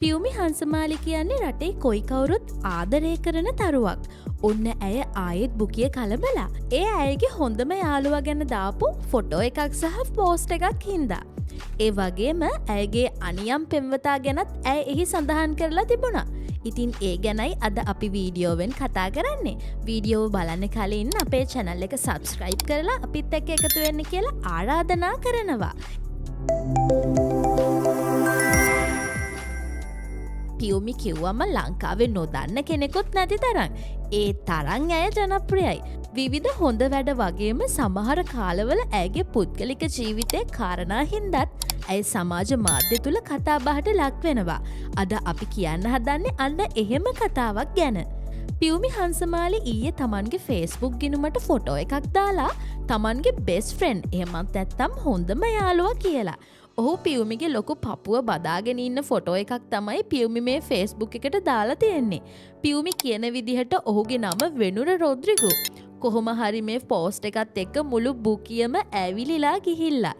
පියුමි හංසමාලි කියන්නේ රටේ කොයි කවුරුත් ආදරය කරන තරුවක්. ඔන්න ඇය ආයෙත් බුකිය කලබලා. ඒ ඇයගේ හොඳම යාළුවා ගැන දාපු ෆොටෝ එකක් සහ පෝස්ට් එකක් හින්දා. ඒ වගේම ඇයගේ අනියම් පෙම්වතා ගැනත් ඇය එහි සඳහන් කරලා තිබුණා. ඉතින් ඒ ගැනයි අද අපි වීඩියෝවෙන් කතා කරන්නේ. වීඩියෝව බලන්න කලින් අපේ channel එක subscribe කරලා අපිත් එක්ක එකතු වෙන්න කියලා ආරාධනා කරනවා. පියුමි කිව්වම ලංකාවේ නොදන්න කෙනෙකුත් නැති තරම්. ඒ තරම් ඇය ජනප්‍රියයි. විවිධ හොඳ වැඩ වගේම සමහර කාලවල ඇයගේ පුද්ගලික ජීවිතයේ කාරණා හින්දාත් ඇය සමාජ මාධ්‍ය තුල කතා බහට ලක් වෙනවා. අද අපි කියන්න හදන්නේ අන්න එහෙම කතාවක් ගැන. පියුමි හංසමාලි ඊයේ තමන්ගේ Facebook ගිණුමට ෆොටෝ එකක් දාලා තමන්ගේ බෙස්ට් ෆ්‍රෙන්ඩ් එහෙමත් නැත්නම් හොඳම යාළුවා කියලා. ඔහු පියුමිගේ ලොකු පපුව බදාගෙන ඉන්න ෆොටෝ එකක් තමයි පියුමි මේ Facebook එකට දාලා තියෙන්නේ. පියුමි කියන විදිහට ඔහුගේ නම වෙනුර රොද්රිගෝ. කොහොම හරි මේ පෝස්ට් එකත් එක්ක මුළු බුකියම ඇවිලිලා ගිහිල්ලා.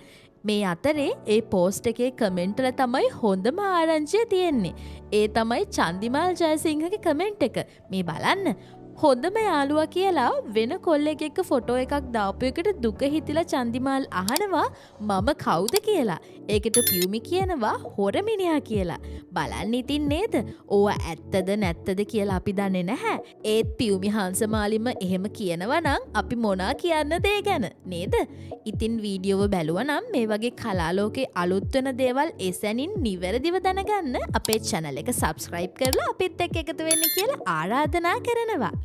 මේ අතරේ ඒ පෝස්ට් එකේ කමෙන්ට් වල තමයි හොඳම ආරංචිය තියෙන්නේ. ඒ තමයි චන්දිමාල් ජයසිංහගේ කමෙන්ට් එක. මේ බලන්න. හොඳම යාළුවා කියලා වෙන කොල්ලෙක් එක්ක ෆොටෝ එකක් දාපු එකට දුක හිතිලා චන්දිමාල් අහනවා මම කවුද කියලා. ඒකට පියුමි කියනවා හොර මිනිහා කියලා. බලන්න ඉතින් නේද? ඕවා ඇත්තද නැත්තද කියලා අපි දන්නේ නැහැ. ඒත් පියුමි හංසමාලිම එහෙම කියනවා නම් අපි මොනා කියන්නද ඒ ගැන නේද? ඉතින් වීඩියෝව බැලුවා නම් මේ වගේ කලාලෝකේ අලුත් වෙන දේවල් එසැනින් නිවැරදිව දැනගන්න අපේ channel එක subscribe කරලා අපිත් එක්ක එකතු වෙන්න කියලා ආරාධනා කරනවා.